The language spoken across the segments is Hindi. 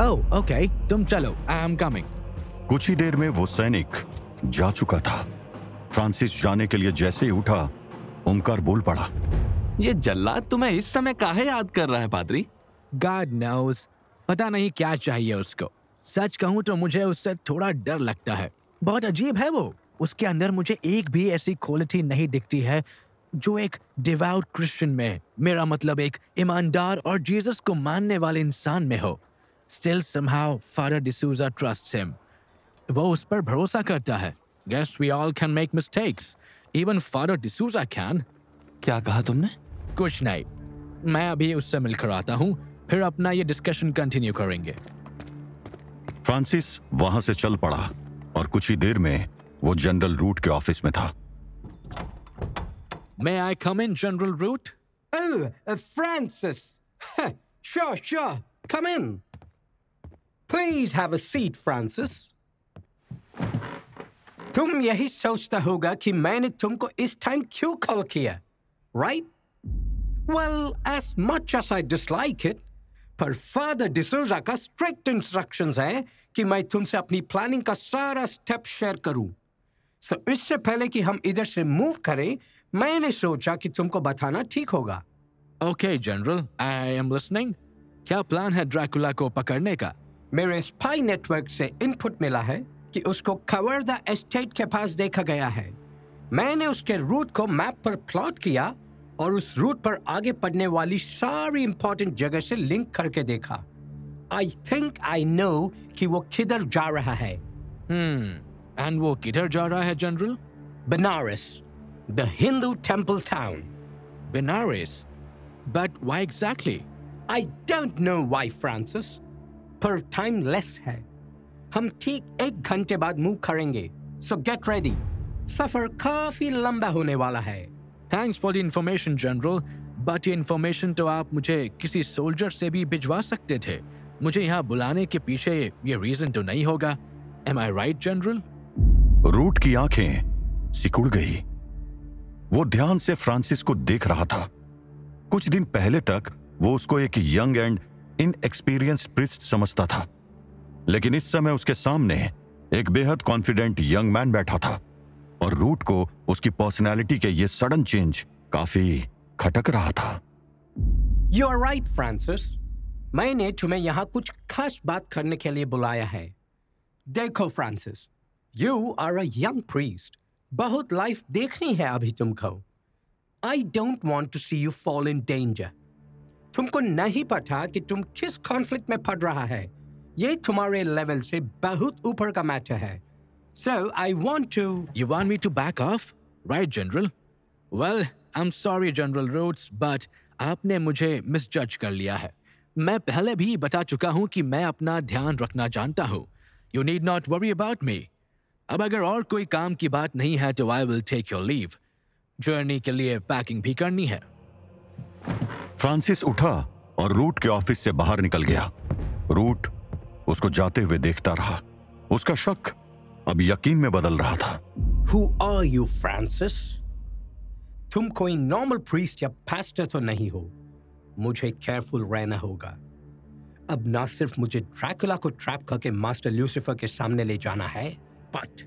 ओह ओके, तुम चलो, आई एम कमिंग। कुछ ही देर में वो सैनिक जा चुका था। फ्रांसिस जाने के लिए जैसे ही उठा, ओमकार बोल पड़ा, ये जल्लाद तुम्हें इस समय काहे याद कर रहा है पादरी? गॉड नोस, पता नहीं क्या चाहिए उसको। सच कहूं तो मुझे उससे थोड़ा डर लगता है। बहुत अजीब है वो। उसके अंदर मुझे एक भी ऐसी क्वालिटी नहीं दिखती है जो एक डिवाउट क्रिश्चियन में है। मेरा मतलब एक ईमानदार और जीसस को मानने वाले इंसान में हो। Still somehow father D'Souza trusts him. वो उस पर भरोसा करता है। Guess we all can make mistakes. Even Father D'Souza can. क्या कहा तुमने? कुछ नहीं। मैं अभी उससे मिलकर आता हूँ, फिर अपना ये डिस्कशन कंटिन्यू करेंगे। फ्रांसिस वहां से चल पड़ा और कुछ ही देर में वो जनरल रूट के ऑफिस में था। May I come in, General Root? Oh, Francis. Sure. Come in. Please have a seat, Francis. तुम यही सोचता होगा कि मैंने तुमको इस टाइम क्यों कॉल किया, right? Well, as much as I dislike it, पर फादर डिसूजा का स्ट्रिक्ट इंस्ट्रक्शंस है कि मैं तुमसे अपनी प्लानिंग का सारा स्टेप शेयर करूं। So, इससे पहले कि हम इधर से मूव करें, मैंने सोचा कि तुमको बताना ठीक होगा। Okay, General. I am listening. क्या प्लान है ड्रैकुला को पकड़ने का? मेरे स्पाई नेटवर्क से इनपुट मिला है कि उसको कवर्दा एस्टेट के पास देखा गया है। मैंने उसके रूट को मैप पर प्लॉट किया और उस रूट पर आगे पड़ने वाली सारी इंपॉर्टेंट जगह से लिंक करके देखा। आई थिंक आई नो कि वो किधर जा रहा है। एंड वो किधर जा रहा है, general? Banaras, the Hindu temple town. Banaras? But why exactly? I don't know why, Francis, पर टाइम लेस है। हम ठीक 1 घंटे बाद मूव करेंगे, सो गेट रेडी। सफर काफी लंबा होने वाला है। Thanks for the information, general. But ये इंफॉर्मेशन तो आप मुझे किसी सोल्जर से भी भिजवा सकते थे। मुझे यहाँ बुलाने के पीछे ये रीजन तो नहीं होगा। एम आई राइट, जनरल? रूट की आंखें सिकुड़ गई। वो ध्यान से फ्रांसिस को देख रहा था। कुछ दिन पहले तक वो उसको एक यंग एंड इनएक्सपीरियंस्ड प्रीस्ट समझता था, लेकिन इस समय उसके सामने एक बेहद कॉन्फिडेंट यंग मैन बैठा था और रूट को उसकी पर्सनैलिटी के ये सडन चेंज काफी खटक रहा था। You are right, Francis. मैंने तुम्हें यहाँ कुछ खास बात करने के लिए बुलाया है। देखो Francis, you are a young priest. बहुत लाइफ देखनी है अभी तुमको। I don't want to see you fall in danger. तुमको नहीं पता कि तुम किस कॉन्फ्लिक्ट में पड़ रहा है। ये तुम्हारे लेवल से बहुत ऊपर का मैटर है। So I want to... You want me to back off? Right, General? Well, I'm sorry, General Rhodes, but आपने मुझे मिसजज कर लिया है। मैं पहले भी बता चुका हूँ कि मैं अपना ध्यान रखना जानता हूँ। You need not worry about me. अब अगर और कोई काम की बात नहीं है तो I will take your leave. Journey के लिए पैकिंग भी करनी है। फ्रांसिस उठा और रूट के ऑफिस से बाहर निकल गया। रूट उसको जाते हुए देखता रहा। उसका शक अब यकीन में बदल रहा था। Who are you, Francis? तुम कोई नॉर्मल प्रीस्ट या पास्टर तो नहीं हो। मुझे केयरफुल रहना होगा। अब ना सिर्फ मुझे ड्रैकुला को ट्रैप करके मास्टर ल्यूसिफर के सामने ले जाना है, बट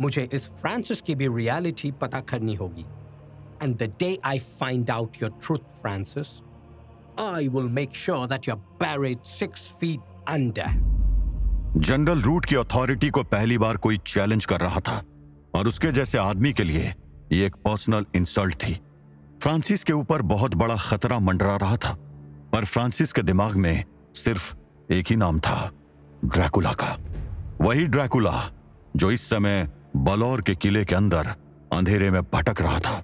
मुझे इस फ्रांसिस की भी रियलिटी पता करनी होगी। And the day I find out your truth, Francis, I will make sure that you're buried 6 feet under. General रूट की अथॉरिटी को पहली बार कोई चैलेंज कर रहा था और उसके जैसे आदमी के लिए ये एक पर्सनल इंसल्ट थी। फ्रांसिस के ऊपर बहुत बड़ा खतरा मंडरा रहा था, पर फ्रांसिस के दिमाग में सिर्फ एक ही नाम था, ड्रैकुला का। वही ड्रैकुला जो इस समय बलौर के किले के अंदर अंधेरे में भटक रहा था।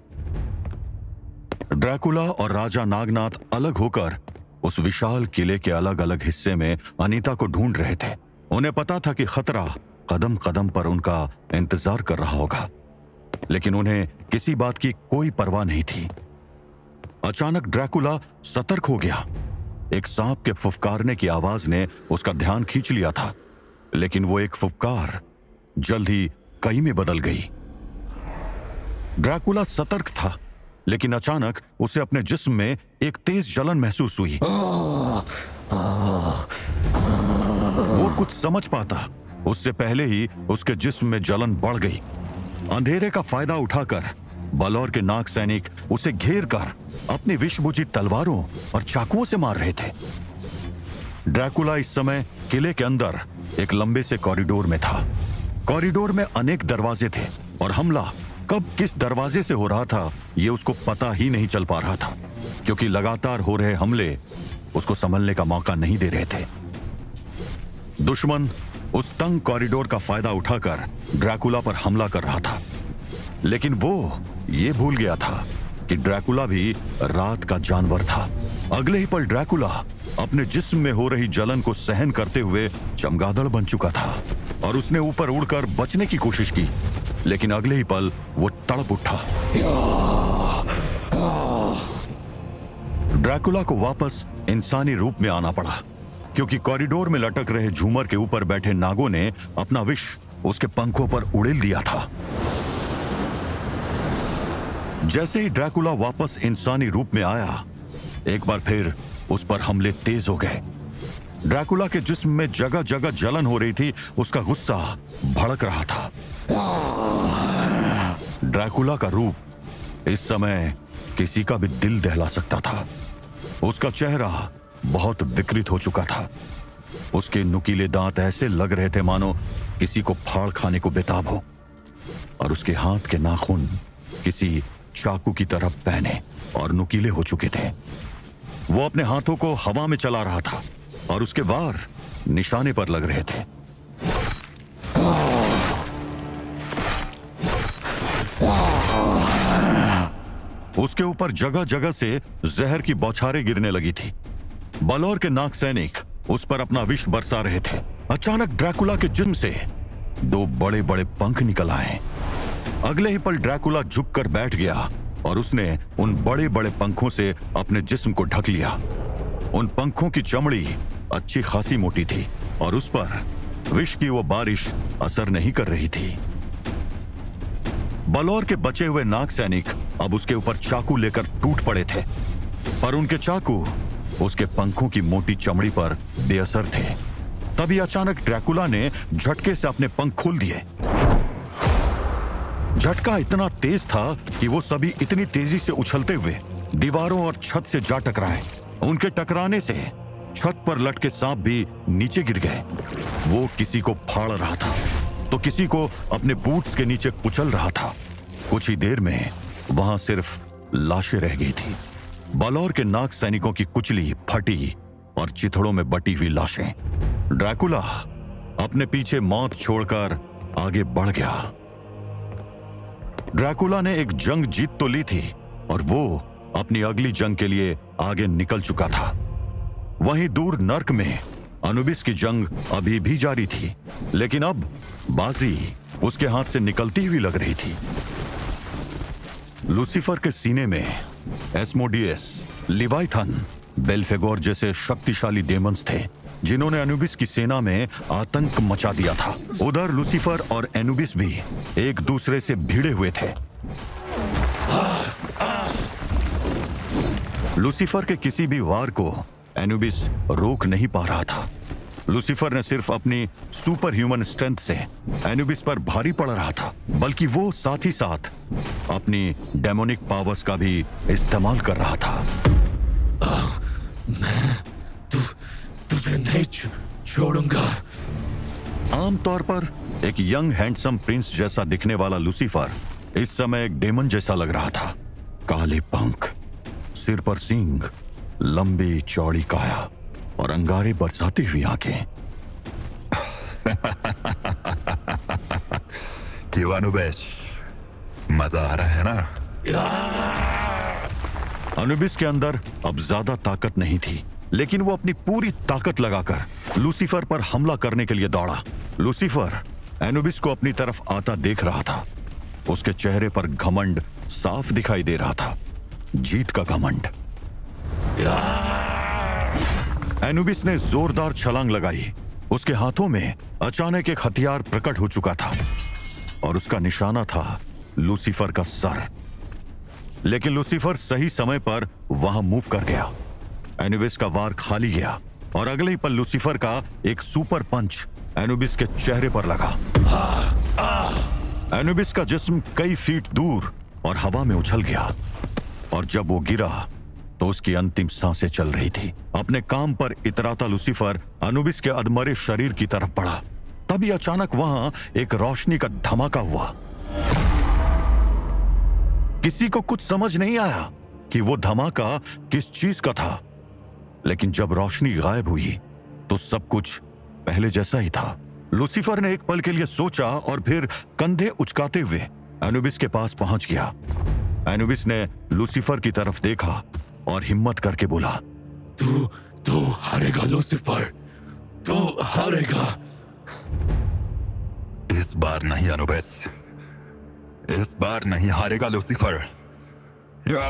ड्रैकुला और राजा नागनाथ अलग होकर उस विशाल किले के अलग अलग हिस्से में अनीता को ढूंढ रहे थे। उन्हें पता था कि खतरा कदम कदम पर उनका इंतजार कर रहा होगा, लेकिन उन्हें किसी बात की कोई परवाह नहीं थी। अचानक ड्रैकुला सतर्क हो गया। एक सांप के फुफकारने की आवाज ने उसका ध्यान खींच लिया था, लेकिन वो एक फुफकार जल्द ही कई में बदल गई। ड्रैकुला सतर्क था, लेकिन अचानक उसे अपने जिस्म में एक तेज जलन महसूस हुई। कुछ समझ पाता उससे पहले ही उसके जिस्म में जलन बढ़ गई। अंधेरे का फायदा उठाकर बलौर के नाग सैनिक उसे घेर कर अपनी विषबुझी तलवारों और चाकुओं से मार रहे थे। ड्रैकुला इस समय किले के अंदर एक लंबे से कॉरिडोर में था। कॉरिडोर में अनेक दरवाजे थे और हमला कब किस दरवाजे से हो रहा था यह उसको पता ही नहीं चल पा रहा था, क्योंकि लगातार हो रहे हमले उसको संभलने का मौका नहीं दे रहे थे। दुश्मन उस तंग कॉरिडोर का फायदा उठाकर ड्रैकुला पर हमला कर रहा था, लेकिन वो ये भूल गया था कि ड्रैकुला भी रात का जानवर था। अगले ही पल ड्रैकुला अपने जिस्म में हो रही जलन को सहन करते हुए चमगादड़ बन चुका था और उसने ऊपर उड़कर बचने की कोशिश की, लेकिन अगले ही पल वो तड़प उठा। ड्रैकुला को वापस इंसानी रूप में आना पड़ा, क्योंकि कॉरिडोर में लटक रहे झूमर के ऊपर बैठे नागों ने अपना विष उसके पंखों पर उड़ेल दिया था। जैसे ही ड्रैकुला वापस इंसानी रूप में आया, एक बार फिर उस पर हमले तेज हो गए। ड्रैकुला के जिस्म में जगह जगह जलन हो रही थी, उसका गुस्सा भड़क रहा था। ड्रैकुला का रूप इस समय किसी का भी दिल दहला सकता था। उसका चेहरा बहुत विकृत हो चुका था। उसके नुकीले दांत ऐसे लग रहे थे मानो किसी को फाड़ खाने को बेताब हो, और उसके हाथ के नाखून किसी चाकू की तरह पहने और नुकीले हो चुके थे। वो अपने हाथों को हवा में चला रहा था और उसके वार निशाने पर लग रहे थे। उसके ऊपर जगह जगह से जहर की बौछारें गिरने लगी थी। बलौर के नाग सैनिक उस पर अपना विष बरसा रहे थे। अचानक ड्रैकुला के जिस्म से दो बड़े बड़े पंख निकल आए। अगले ही पल ड्रैकुला झुककर बैठ गया और उसने उन बड़े बड़े पंखों से अपने जिस्म को ढक लिया। उन पंखों की चमड़ी अच्छी खासी मोटी थी और उस पर विष की वो बारिश असर नहीं कर रही थी। बलौर के बचे हुए नाग सैनिक अब उसके ऊपर चाकू लेकर टूट पड़े थे, पर उनके चाकू उसके पंखों की मोटी चमड़ी पर बेअसर थे। तभी अचानक ड्रैकुला ने झटके से अपने पंख खोल दिए। झटका इतना तेज था कि वो सभी इतनी तेजी से उछलते हुए दीवारों और छत से जा टकराए। उनके टकराने से छत पर लटके सांप भी नीचे गिर गए। वो किसी को फाड़ रहा था तो किसी को अपने बूट्स के नीचे कुचल रहा था। कुछ ही देर में वहां सिर्फ लाशें रह गई थी। बलौर के नाग सैनिकों की कुचली, फटी और चिथड़ों में बटी हुई लाशें। ड्रैकुला अपने पीछे मौत छोड़कर आगे बढ़ गया। ड्रैकुला ने एक जंग जीत तो ली थी और वो अपनी अगली जंग के लिए आगे निकल चुका था। वहीं दूर नर्क में अनुबिस की जंग अभी भी जारी थी, लेकिन अब बाजी उसके हाथ से निकलती हुई लग रही थी। लूसीफर के सीने में एस्मोडियस, लिवाइथन, बेल्फेगोर जैसे शक्तिशाली डेमंस थे, जिन्होंने अनुबिस की सेना में आतंक मचा दिया था। उधर लूसीफर और एनुबिस भी एक दूसरे से भिड़े हुए थे। लूसीफर के किसी भी वार को एनुबिस रोक नहीं पा रहा था। लूसीफर ने सिर्फ अपनी सुपर ह्यूमन स्ट्रेंथ से एनुबिस पर भारी पड़ रहा था, बल्कि वो साथ ही साथ अपनी डेमोनिक पावर्स का भी इस्तेमाल कर रहा था। तुझे नहीं छोड़ूंगा। आमतौर पर एक यंग हैंडसम प्रिंस जैसा दिखने वाला लूसीफर इस समय एक डेमन जैसा लग रहा था। काले पंख, सिर पर सींग, लंबी चौड़ी काया और अंगारे बरसाती हुई आंखें। क्यों अनुबिस, मजा आ रहा है ना? अनुबिस के अंदर अब ज्यादा ताकत नहीं थी, लेकिन वो अपनी पूरी ताकत लगाकर लूसीफर पर हमला करने के लिए दौड़ा। लूसीफर एनुबिस को अपनी तरफ आता देख रहा था। उसके चेहरे पर घमंड साफ दिखाई दे रहा था, जीत का घमंड। एनुबिस ने जोरदार छलांग लगाई। उसके हाथों में अचानक एक हथियार प्रकट हो चुका था और उसका निशाना था लूसीफर का सर। लेकिन लूसीफर सही समय पर वहां मूव कर गया। एनुबिस का वार खाली गया और अगले ही पल लूसीफर का एक सुपर पंच एनुबिस के चेहरे पर लगा। एनुबिस का जिस्म कई फीट दूर और हवा में उछल गया, और जब वो गिरा तो उसकी अंतिम सांसें चल रही थी। अपने काम पर इतराता लूसीफर अनुबिस के अधमरे शरीर की तरफ बढ़ा। तभी अचानक वहां एक रोशनी का धमाका हुआ। किसी को कुछ समझ नहीं आया कि वो धमाका किस चीज का था, लेकिन जब रोशनी गायब हुई तो सब कुछ पहले जैसा ही था। लूसीफर ने एक पल के लिए सोचा और फिर कंधे उचकाते हुए एनुबिस के पास पहुंच गया। एनुबिस ने लूसीफर की तरफ देखा और हिम्मत करके बोला, तू हारेगा लूसीफर, तू हारेगा। इस बार नहीं अनुबिस, इस बार नहीं हारेगा लूसीफर। या!